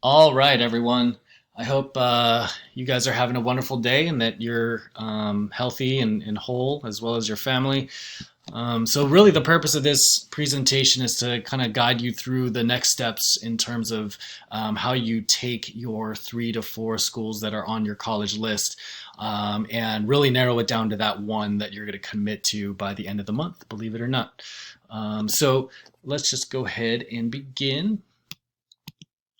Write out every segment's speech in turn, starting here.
All right, everyone. I hope you guys are having a wonderful day and that you're healthy and whole as well as your family. So, really, the purpose of this presentation is to kind of guide you through the next steps in terms of how you take your 3 to 4 schools that are on your college list and really narrow it down to that one that you're going to commit to by the end of the month, believe it or not. So, let's just go ahead and begin.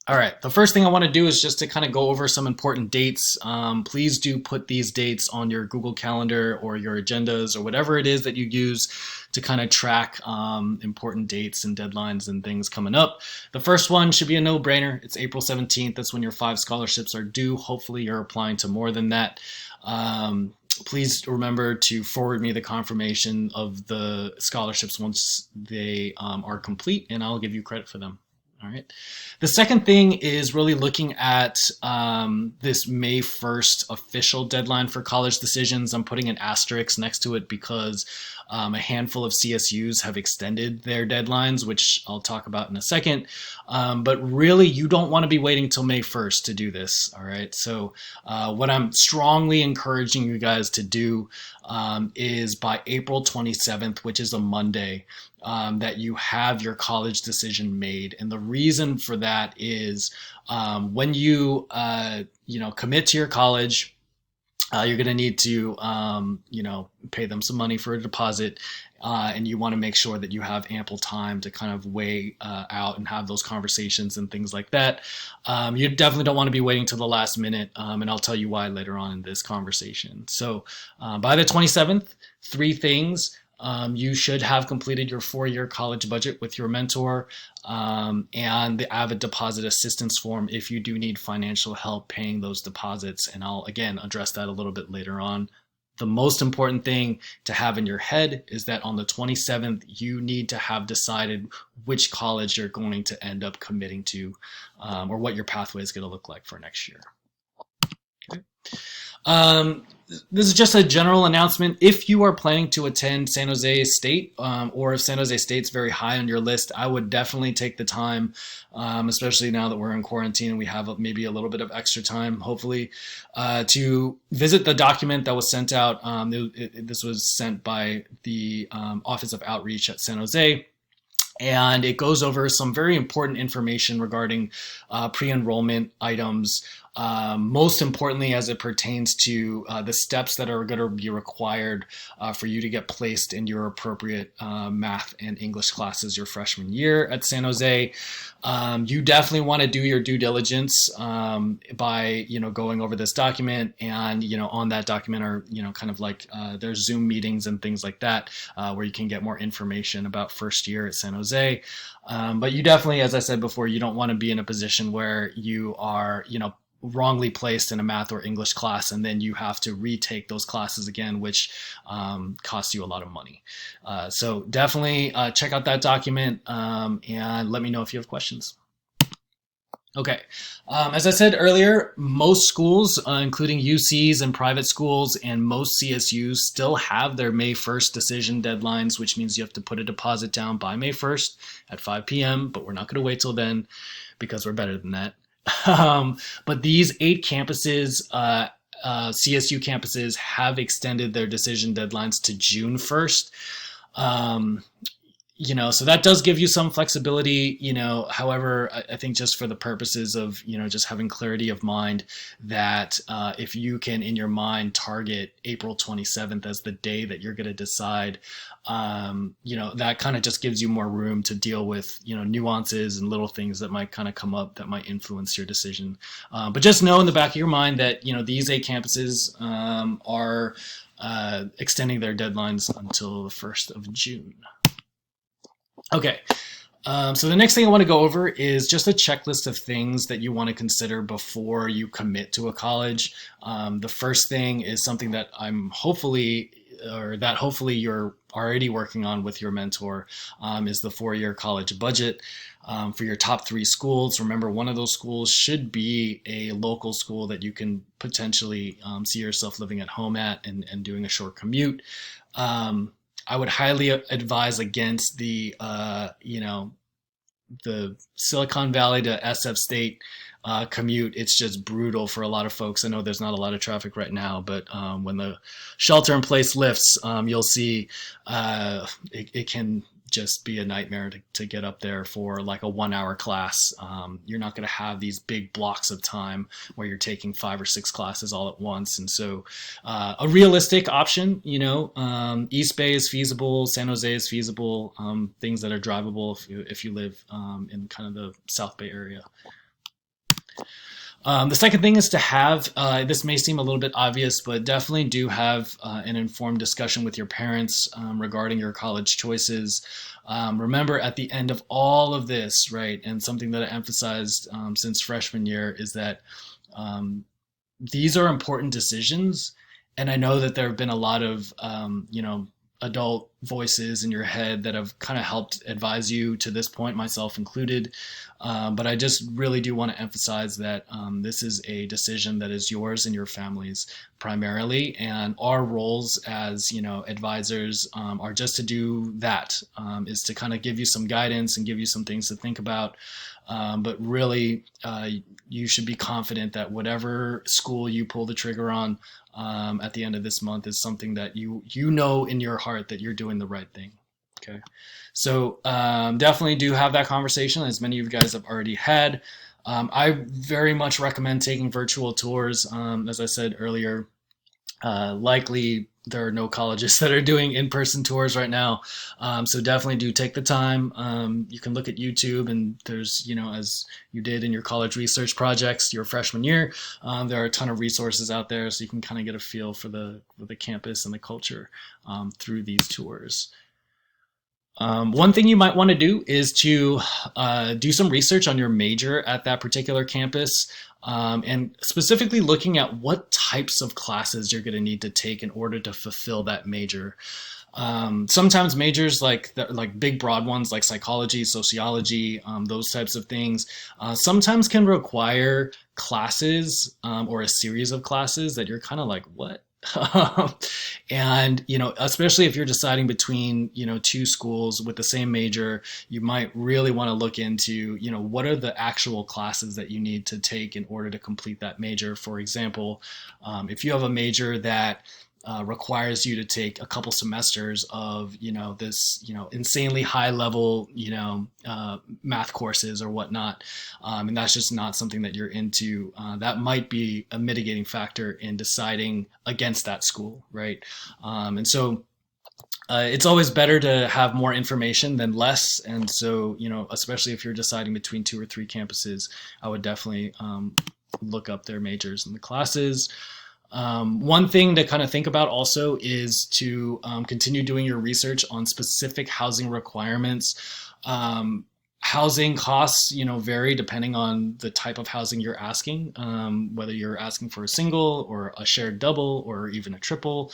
All right. The first thing I want to do is just to kind of go over some important dates. Please do put these dates on your Google Calendar or your agendas or whatever it is that you use to kind of track important dates and deadlines and things coming up. The first one should be a no-brainer. It's April 17th. That's when your 5 scholarships are due. Hopefully, you're applying to more than that. Please remember to forward me the confirmation of the scholarships once they are complete, and I'll give you credit for them. All right. The second thing is really looking at this May 1st official deadline for college decisions. I'm putting an asterisk next to it because a handful of CSUs have extended their deadlines, which I'll talk about in a second. But really, you don't want to be waiting till May 1st to do this. All right. So, what I'm strongly encouraging you guys to do is by April 27th, which is a Monday, that you have your college decision made. And the reason for that is when you commit to your college, you're going to need to pay them some money for a deposit. And you want to make sure that you have ample time to kind of weigh out and have those conversations and things like that. You definitely don't want to be waiting till the last minute, and I'll tell you why later on in this conversation. So by the 27th, three things. You should have completed your 4-year college budget with your mentor and the Avid Deposit Assistance Form if you do need financial help paying those deposits. And I'll, again, address that a little bit later on. The most important thing to have in your head is that on the 27th, you need to have decided which college you're going to end up committing to or what your pathway is going to look like for next year. Okay. This is just a general announcement. If you are planning to attend San Jose State, or if San Jose State's very high on your list, I would definitely take the time, especially now that we're in quarantine and we have maybe a little bit of extra time, hopefully, to visit the document that was sent out. This was sent by the Office of Outreach at San Jose. And it goes over some very important information regarding pre-enrollment items, most importantly as it pertains to the steps that are going to be required for you to get placed in your appropriate math and English classes your freshman year at San Jose. You definitely want to do your due diligence by going over this document, and on that document are kind of like there's Zoom meetings and things like that where you can get more information about first year at San Jose. But you definitely, as I said before, you don't want to be in a position where you are wrongly placed in a math or English class, and then you have to retake those classes again, which costs you a lot of money. So definitely check out that document and let me know if you have questions. Okay. As I said earlier, most schools, including UCs and private schools and most CSUs, still have their May 1st decision deadlines, which means you have to put a deposit down by May 1st at 5 p.m., but we're not going to wait till then because we're better than that. But these 8 campuses, CSU campuses, have extended their decision deadlines to June 1st. So that does give you some flexibility, however, I think just for the purposes of, just having clarity of mind that if you can in your mind target April 27th as the day that you're going to decide, that kind of just gives you more room to deal with, nuances and little things that might kind of come up that might influence your decision. But just know in the back of your mind that, these 8 campuses are extending their deadlines until the 1st of June. Okay, so the next thing I want to go over is just a checklist of things that you want to consider before you commit to a college. The first thing is something that hopefully you're already working on with your mentor, is the 4-year college budget for your top 3 schools. Remember, one of those schools should be a local school that you can potentially see yourself living at home at and doing a short commute. I would highly advise against the Silicon Valley to SF State commute, it's just brutal for a lot of folks. I know there's not a lot of traffic right now, but when the shelter in place lifts, you'll see it can just be a nightmare to get up there for like a 1 hour class. You're not going to have these big blocks of time where you're taking 5 or 6 classes all at once. And so a realistic option, East Bay is feasible, San Jose is feasible, things that are drivable if you live in kind of the South Bay area. The second thing is to have, this may seem a little bit obvious, but definitely do have an informed discussion with your parents regarding your college choices. Remember, at the end of all of this, right, and something that I emphasized since freshman year is that these are important decisions. And I know that there have been a lot of, adult voices in your head that have kind of helped advise you to this point, myself included. But I just really do want to emphasize that this is a decision that is yours and your family's primarily. And our roles as, advisors are just to do that, is to kind of give you some guidance and give you some things to think about. But really, you should be confident that whatever school you pull the trigger on at the end of this month is something that you know in your heart that you're doing the right thing. Okay, so definitely do have that conversation, as many of you guys have already had. I very much recommend taking virtual tours. As I said earlier, likely there are no colleges that are doing in-person tours right now. So definitely do take the time. You can look at YouTube, and there's, as you did in your college research projects your freshman year, there are a ton of resources out there, so you can kind of get a feel for the campus and the culture through these tours. One thing you might want to do is to do some research on your major at that particular campus, and specifically looking at what types of classes you're going to need to take in order to fulfill that major. Sometimes majors like big broad ones like psychology, sociology, those types of things, sometimes can require classes or a series of classes that you're kind of like, what? And especially if you're deciding between two schools with the same major, you might really want to look into what are the actual classes that you need to take in order to complete that major. For example, if you have a major that requires you to take a couple semesters of this insanely high level math courses or whatnot, and that's just not something that you're into, that might be a mitigating factor in deciding against that school, right? And so it's always better to have more information than less. And so especially if you're deciding between 2 or 3 campuses, I would definitely look up their majors and the classes. One thing to kind of think about also is to continue doing your research on specific housing requirements. Housing costs, vary depending on the type of housing you're asking, whether you're asking for a single or a shared double or even a triple.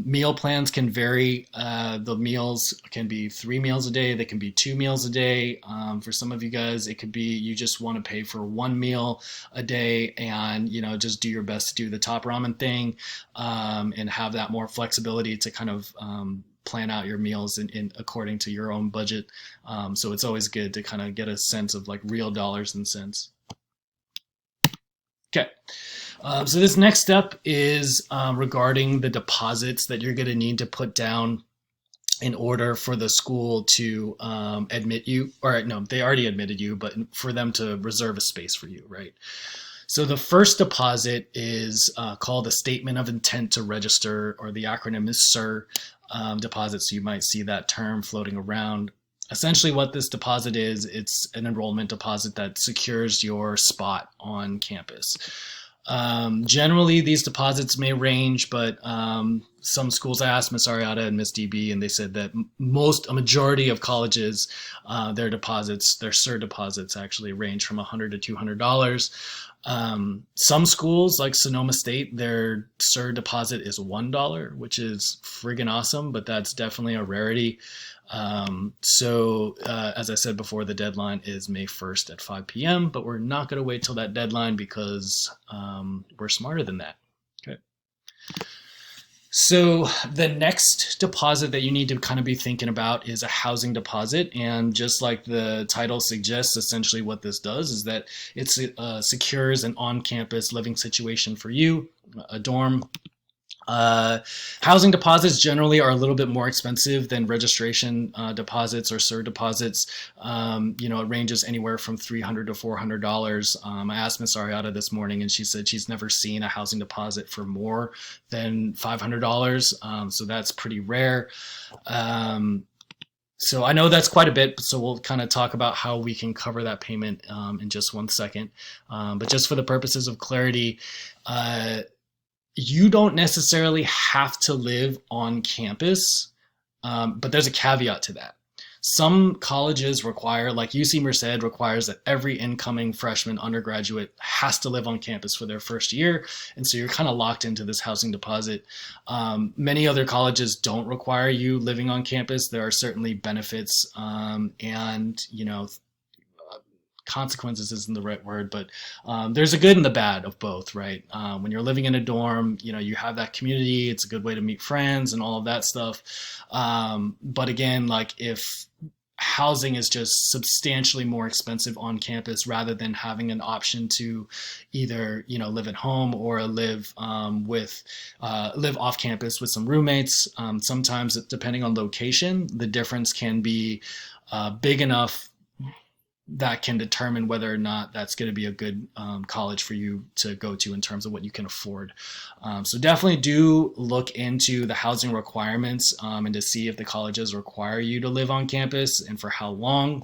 Meal plans can vary. The meals can be 3 meals a day. They can be 2 meals a day. For some of you guys, it could be you just want to pay for 1 meal a day and, just do your best to do the top ramen thing, and have that more flexibility to kind of plan out your meals in according to your own budget. So it's always good to kind of get a sense of like real dollars and cents. Okay. So this next step is regarding the deposits that you're going to need to put down in order for the school to admit you, or no, they already admitted you, but for them to reserve a space for you, right? So the first deposit is called a Statement of Intent to Register, or the acronym is SIR deposit. So you might see that term floating around. Essentially what this deposit is, it's an enrollment deposit that secures your spot on campus. Generally, these deposits may range, but some schools, I asked Ms. Ariata and Ms. DB, and they said that a majority of colleges, their deposits, their SIR deposits actually range from $100 to $200. Some schools like Sonoma State, their SIR deposit is $1, which is friggin' awesome, but that's definitely a rarity. So as I said before, the deadline is May 1st at 5 p.m., but we're not going to wait till that deadline because we're smarter than that. Okay. So the next deposit that you need to kind of be thinking about is a housing deposit. And just like the title suggests, essentially what this does is that it secures an on-campus living situation for you, a dorm. Uh, Housing deposits generally are a little bit more expensive than registration deposits or SIR deposits. It ranges anywhere from $300 to $400. I asked Miss Ariata this morning, and she said she's never seen a housing deposit for more than $500. So that's pretty rare. So I know that's quite a bit, so we'll kind of talk about how we can cover that payment in just one second. But just for the purposes of clarity, you don't necessarily have to live on campus, but there's a caveat to that. Some colleges require, like UC Merced requires that every incoming freshman undergraduate has to live on campus for their first year. And so you're kind of locked into this housing deposit. Many other colleges don't require you living on campus. There are certainly benefits and, consequences isn't the right word, but there's a good and the bad of both, right? When you're living in a dorm, you have that community. It's a good way to meet friends and all of that stuff. But again, like if housing is just substantially more expensive on campus rather than having an option to either live at home or live live off campus with some roommates. Sometimes depending on location, the difference can be big enough that can determine whether or not that's going to be a good college for you to go to in terms of what you can afford. So definitely do look into the housing requirements and to see if the colleges require you to live on campus and for how long.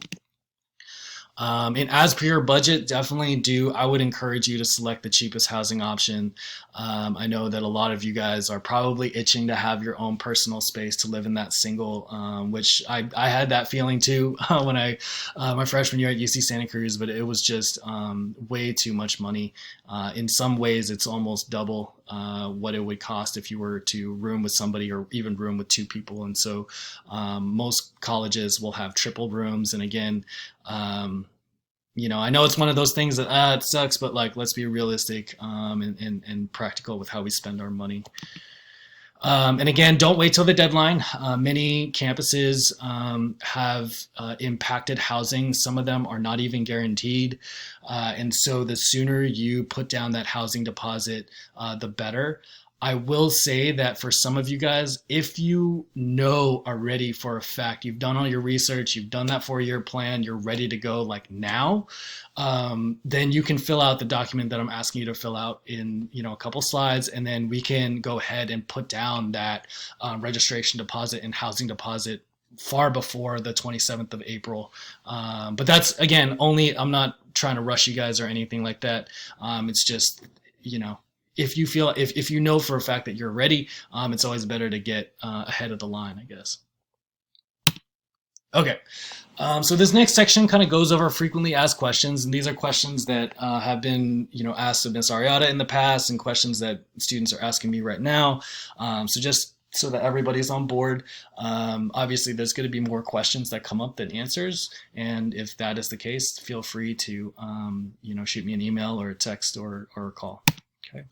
And as per your budget, I would encourage you to select the cheapest housing option. I know that a lot of you guys are probably itching to have your own personal space to live in that single, which I had that feeling too when my freshman year at UC Santa Cruz, but it was just way too much money. In some ways, it's almost double what it would cost if you were to room with somebody or even room with two people. And so most colleges will have triple rooms. And again, I know it's one of those things that it sucks, but like let's be realistic and practical with how we spend our money. And again, don't wait till the deadline. Many campuses have impacted housing. Some of them are not even guaranteed. And so the sooner you put down that housing deposit, the better. I will say that for some of you guys, if you know already for a fact, you've done all your research, you've done that 4-year plan, you're ready to go like now, then you can fill out the document that I'm asking you to fill out in a couple slides, and then we can go ahead and put down that registration deposit and housing deposit far before the 27th of April. But that's, again, I'm not trying to rush you guys or anything like that. It's just, if you know for a fact that you're ready, it's always better to get ahead of the line, I guess. Okay, so this next section kind of goes over frequently asked questions, and these are questions that have been asked of Ms. Ariata in the past and questions that students are asking me right now. So just so that everybody's on board, obviously there's going to be more questions that come up than answers, and if that is the case, feel free to shoot me an email or a text or a call. Okay.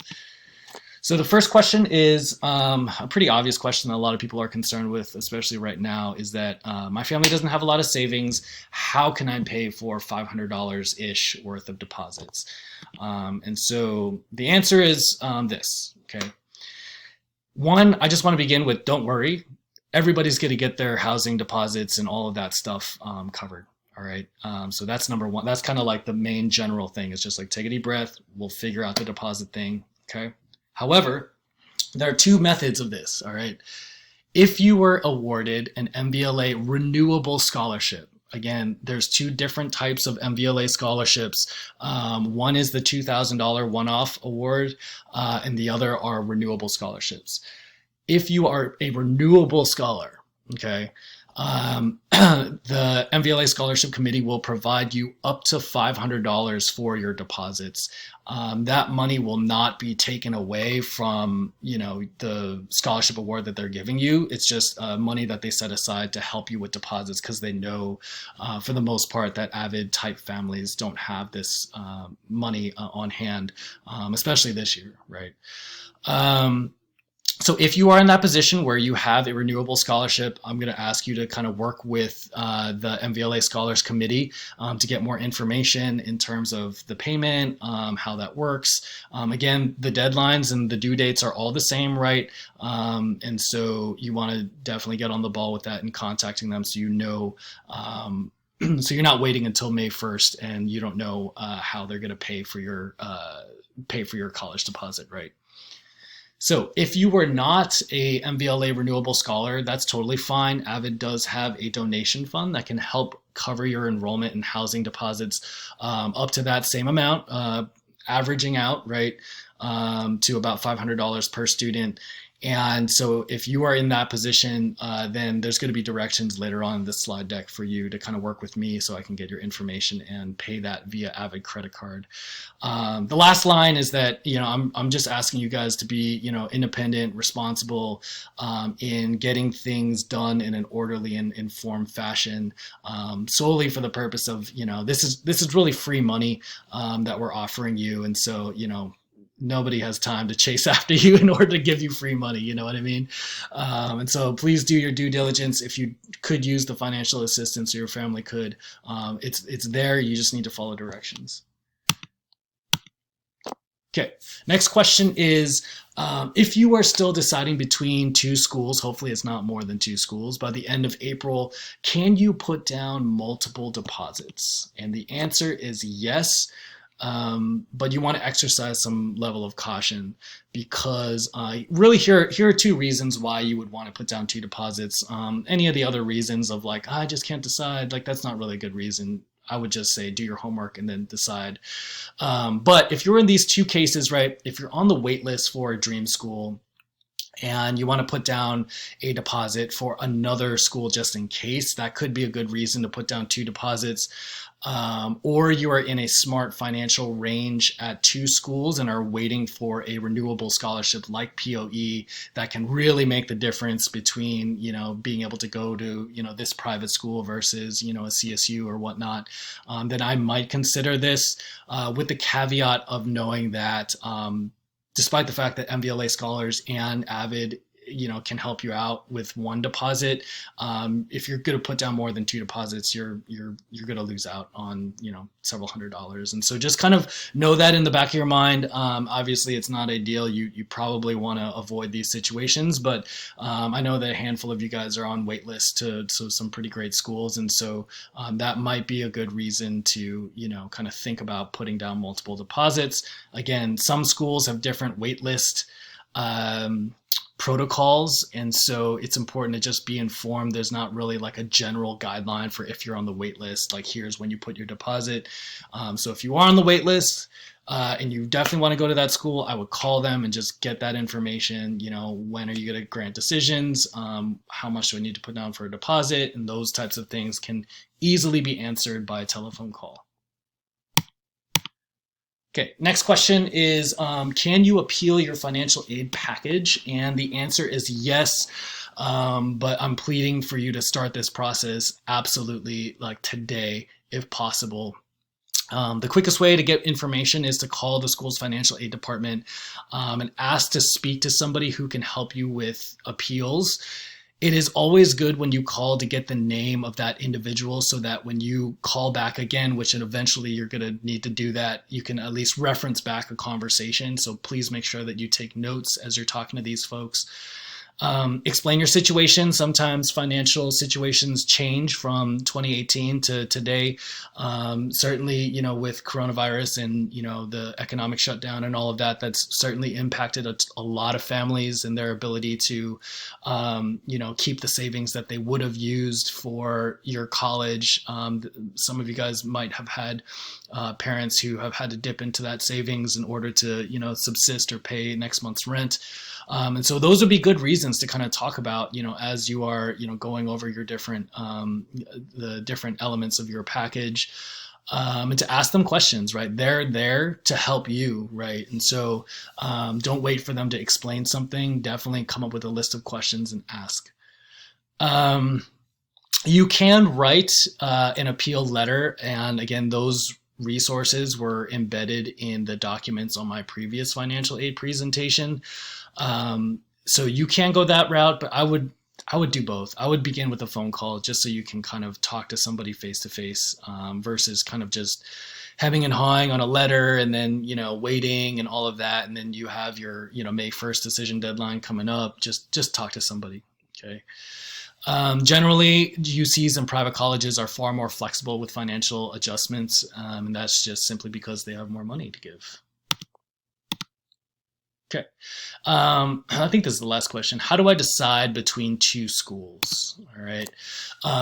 So the first question is a pretty obvious question that a lot of people are concerned with, especially right now, is that my family doesn't have a lot of savings. How can I pay for $500-ish worth of deposits? And so the answer is this, okay? One, I just want to begin with, don't worry. Everybody's going to get their housing deposits and all of that stuff covered. All right. So that's number one. That's kind of like the main general thing. It's just like, take a deep breath. We'll figure out the deposit thing. Okay. However, there are two methods of this. All right. If you were awarded an MVLA renewable scholarship, again, there's two different types of MVLA scholarships. One is the $2,000 one-off award, and the other are renewable scholarships. If you are a renewable scholar, okay, the MVLA Scholarship Committee will provide you up to $500 for your deposits. That money will not be taken away from, the scholarship award that they're giving you. It's just money that they set aside to help you with deposits because they know, for the most part, that avid type families don't have this money on hand, especially this year, right? So if you are in that position where you have a renewable scholarship, I'm going to ask you to kind of work with the MVLA Scholars Committee to get more information in terms of the payment, how that works. Again, the deadlines and the due dates are all the same, right? And so you want to definitely get on the ball with that and contacting them so you know. So you're not waiting until May 1st and you don't know how they're going to pay for your college deposit, right? So if you were not a MVLA Renewable Scholar, that's totally fine. Avid does have a donation fund that can help cover your enrollment and housing deposits up to that same amount, averaging out, right, to about $500 per student. And so if you are in that position, then there's going to be directions later on in this slide deck for you to kind of work with me so I can get your information and pay that via Avid credit card. The last line is that, I'm just asking you guys to be, independent, responsible in getting things done in an orderly and informed fashion, solely for the purpose of, this is really free money that we're offering you. And so, nobody has time to chase after you in order to give you free money. You know what I mean? And so please do your due diligence. If you could use the financial assistance or your family could, it's there. You just need to follow directions. Okay, next question is, if you are still deciding between two schools, hopefully it's not more than two schools, by the end of April, can you put down multiple deposits? And the answer is yes. But you want to exercise some level of caution because really here are two reasons why you would want to put down two deposits. Any of the other reasons of like, I just can't decide, like that's not really a good reason. I would just say do your homework and then decide. But if you're in these two cases, right, if you're on the wait list for a dream school, and you want to put down a deposit for another school just in case, that could be a good reason to put down two deposits. Or you are in a smart financial range at two schools and are waiting for a renewable scholarship like POE that can really make the difference between, being able to go to, this private school versus, a CSU or whatnot, then I might consider this with the caveat of knowing that despite the fact that MVLA Scholars and Avid, can help you out with one deposit, if you're going to put down more than two deposits, you're going to lose out on several $100s. And so just kind of know that in the back of your mind. Obviously, it's not ideal. You probably want to avoid these situations, but I know that a handful of you guys are on wait lists to some pretty great schools, and so that might be a good reason to kind of think about putting down multiple deposits. Again, some schools have different wait list protocols, and so it's important to just be informed. There's not really like a general guideline for if you're on the wait list, like here's when you put your deposit. So if you are on the wait list and you definitely want to go to that school, I would call them and just get that information. When are you going to grant decisions? How much do I need to put down for a deposit? And those types of things can easily be answered by a telephone call. Okay, next question is, can you appeal your financial aid package? And the answer is yes, but I'm pleading for you to start this process absolutely like today, if possible. The quickest way to get information is to call the school's financial aid department and ask to speak to somebody who can help you with appeals. It is always good when you call to get the name of that individual so that when you call back again, which eventually you're going to need to do that, you can at least reference back a conversation. So please make sure that you take notes as you're talking to these folks. Explain your situation. Sometimes financial situations change from 2018 to today. Certainly, with coronavirus and, the economic shutdown and all of that, that's certainly impacted a lot of families and their ability to, keep the savings that they would have used for your college. Some of you guys might have had parents who have had to dip into that savings in order to, subsist or pay next month's rent. And so those would be good reasons to kind of talk about, as you are, going over your different, the different elements of your package, and to ask them questions, right? They're there to help you, right? And so don't wait for them to explain something. Definitely come up with a list of questions and ask. You can write an appeal letter, and again, those resources were embedded in the documents on my previous financial aid presentation. So you can go that route, but I would do both. I would begin with a phone call just so you can kind of talk to somebody face to face, versus kind of just hemming and hawing on a letter and then waiting and all of that, and then you have your May 1st decision deadline coming up. Just talk to somebody. Okay. Generally, UCs and private colleges are far more flexible with financial adjustments, and that's just simply because they have more money to give. Okay. I think this is the last question. How do I decide between two schools? All right.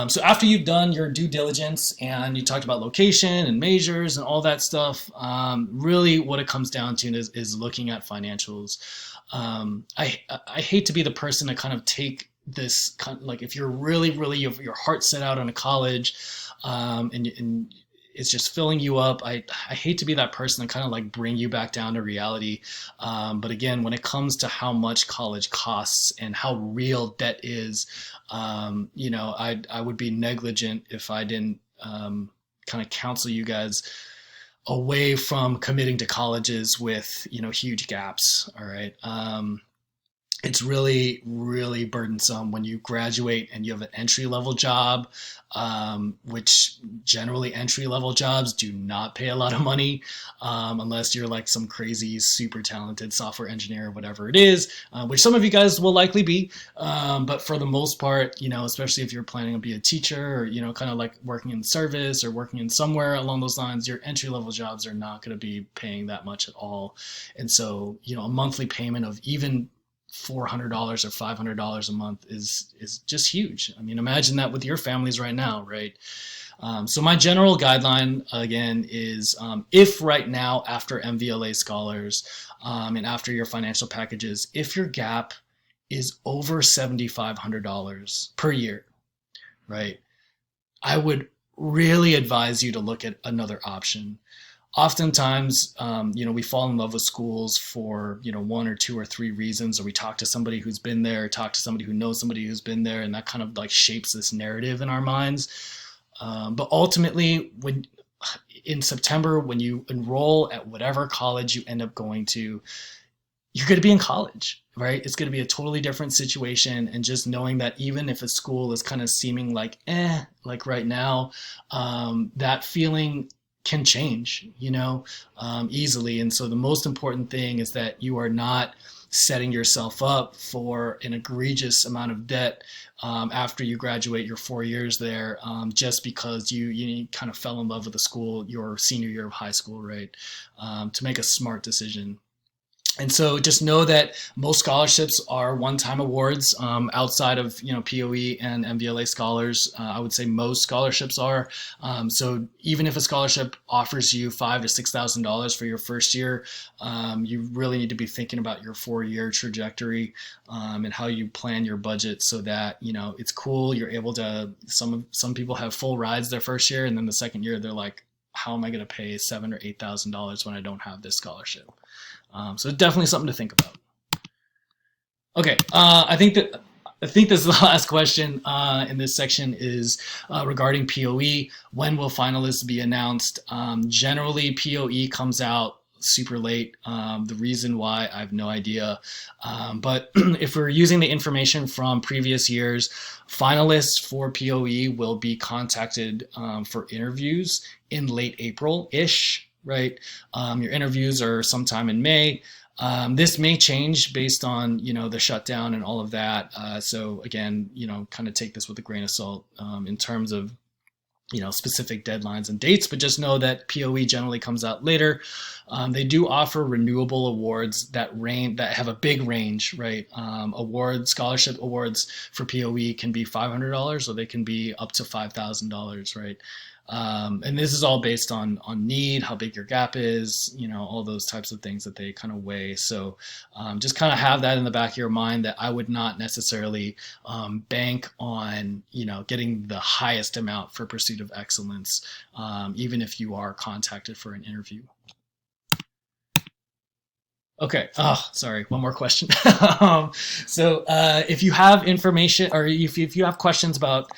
So after you've done your due diligence and you talked about location and majors and all that stuff, really what it comes down to is looking at financials. I hate to be the person to kind of take this, like if you're really your heart set out on a college, and it's just filling you up. I hate to be that person to kind of like bring you back down to reality. But again, when it comes to how much college costs and how real debt is, I would be negligent if I didn't kind of counsel you guys away from committing to colleges with huge gaps. All right. It's really burdensome when you graduate and you have an entry level job, which generally entry level jobs do not pay a lot of money, unless you're like some crazy super talented software engineer or whatever it is, which some of you guys will likely be. But for the most part, especially if you're planning to be a teacher or kind of like working in service or working in somewhere along those lines, your entry level jobs are not going to be paying that much at all. And so a monthly payment of even $400 or $500 a month is just huge. I mean, imagine that with your families right now, right? So my general guideline again is, if right now after MVLA scholars, and after your financial packages, if your gap is over $7,500 per year, right, I would really advise you to look at another option. Oftentimes, we fall in love with schools for, one or two or three reasons, or we talk to somebody who's been there, talk to somebody who knows somebody who's been there, and that kind of like shapes this narrative in our minds. But ultimately, in September, when you enroll at whatever college you end up going to, you're going to be in college, right? It's going to be a totally different situation. And just knowing that even if a school is kind of seeming like, like right now, that feeling can change, easily. And so the most important thing is that you are not setting yourself up for an egregious amount of debt after you graduate your 4 years there, just because you kind of fell in love with the school your senior year of high school, right? To make a smart decision. And so just know that most scholarships are one-time awards, outside of POE and MVLA scholars. I would say most scholarships are. So even if a scholarship offers you $5,000 to $6,000 for your first year, you really need to be thinking about your 4-year trajectory, and how you plan your budget so that it's cool. You're able to. Some people have full rides their first year, and then the second year they're like, how am I going to pay $7,000 or $8,000 when I don't have this scholarship? So definitely something to think about. Okay, I think this is the last question in this section is regarding POE. When will finalists be announced? Generally, POE comes out super late. The reason why, I have no idea. But if we're using the information from previous years, finalists for POE will be contacted for interviews in late April-ish. Right. Your interviews are sometime in May. This may change based on, the shutdown and all of that. So again, kind of take this with a grain of salt in terms of, specific deadlines and dates, but just know that POE generally comes out later. They do offer renewable awards that have a big range, right? Scholarship awards for POE can be $500 or they can be up to $5,000, right? And this is all based on need, how big your gap is, all those types of things that they kind of weigh. So just kind of have that in the back of your mind that I would not necessarily bank on, getting the highest amount for pursuit of excellence, even if you are contacted for an interview. Okay. Oh, sorry. One more question. If you have information or if you have questions about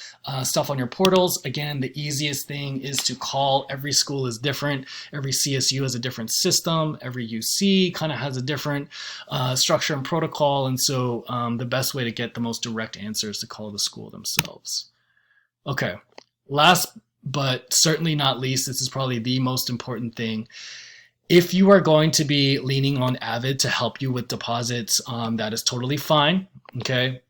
stuff on your portals, again, the easiest thing is to call. Every school is different. Every CSU has a different system. Every UC kind of has a different structure and protocol. And so the best way to get the most direct answer is to call the school themselves. Okay. Last but certainly not least, this is probably the most important thing. If you are going to be leaning on Avid to help you with deposits, that is totally fine. Okay.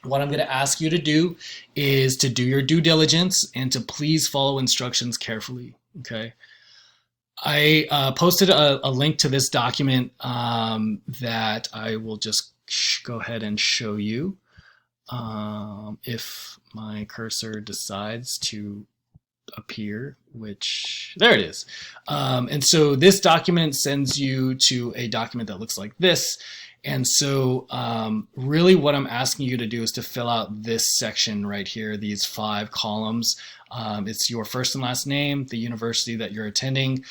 What I'm going to ask you to do is to do your due diligence and to please follow instructions carefully. Okay. I posted a link to this document that I will just go ahead and show you if my cursor decides to appear, which there it is. And so this document sends you to a document that looks like this. And so really what I'm asking you to do is to fill out this section right here, these 5 columns. It's your first and last name, the university that you're attending,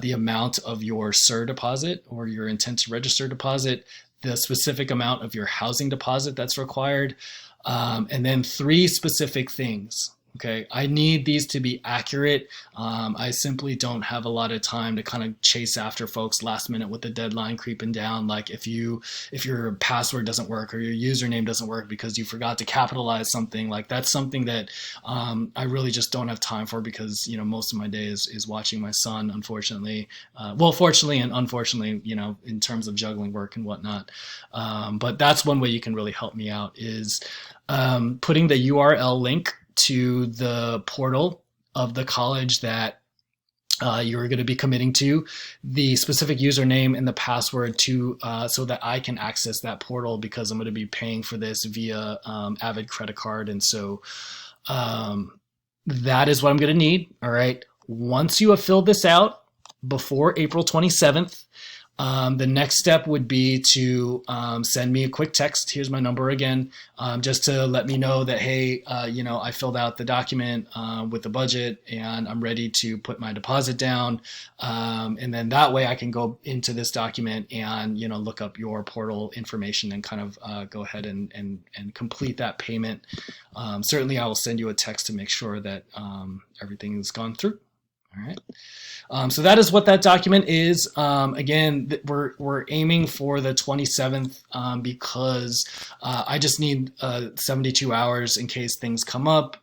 the amount of your SIR deposit or your intent to register deposit, the specific amount of your housing deposit that's required, and then 3 specific things. Okay, I need these to be accurate. I simply don't have a lot of time to kind of chase after folks last minute with the deadline creeping down. Like if your password doesn't work or your username doesn't work because you forgot to capitalize something, like that's something that I really just don't have time for because most of my day is watching my son, unfortunately. Well, fortunately and unfortunately, in terms of juggling work and whatnot. But that's one way you can really help me out is putting the URL link to the portal of the college that you're going to be committing to, the specific username and the password to so that I can access that portal because I'm going to be paying for this via Avid credit card. And so that is what I'm going to need. All right. Once you have filled this out before April 27th, the next step would be to send me a quick text. Here's my number again, just to let me know that, hey, I filled out the document with the budget and I'm ready to put my deposit down. And then that way I can go into this document and, look up your portal information and kind of go ahead and complete that payment. Certainly I will send you a text to make sure that everything has gone through. All right. So that is what that document is. Again, we're aiming for the 27th because I just need 72 hours in case things come up.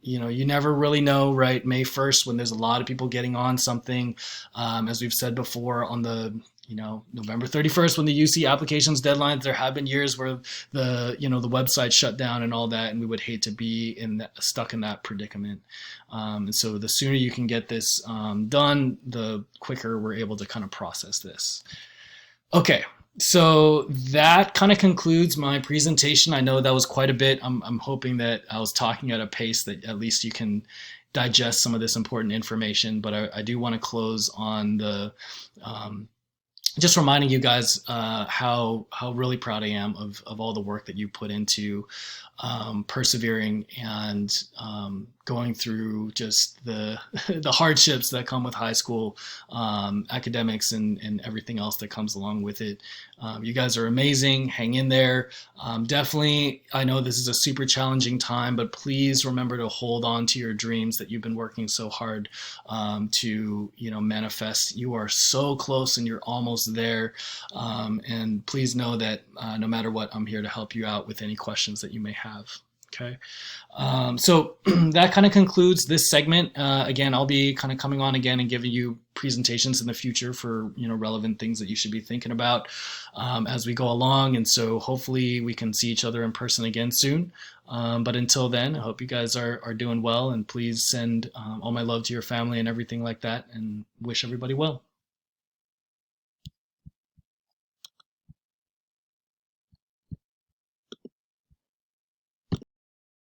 You never really know, right? May 1st when there's a lot of people getting on something. As we've said before on the November 31st when the UC applications deadlines, there have been years where the website shut down and all that, and we would hate to be stuck in that predicament. And so the sooner you can get this done, the quicker we're able to kind of process this. Okay. So that kind of concludes my presentation. I know that was quite a bit. I'm hoping that I was talking at a pace that at least you can digest some of this important information, but I do want to close on the just reminding you guys how really proud I am of all the work that you put into persevering and going through just the the hardships that come with high school academics and everything else that comes along with it. You guys are amazing. Hang in there. Definitely, I know this is a super challenging time, but please remember to hold on to your dreams that you've been working so hard to manifest. You are so close and you're almost there. And please know that no matter what, I'm here to help you out with any questions that you may have. Okay. So that kind of concludes this segment. Again, I'll be kind of coming on again and giving you presentations in the future for, relevant things that you should be thinking about as we go along. And so hopefully we can see each other in person again soon. But until then, I hope you guys are doing well, and please send all my love to your family and everything like that, and wish everybody well.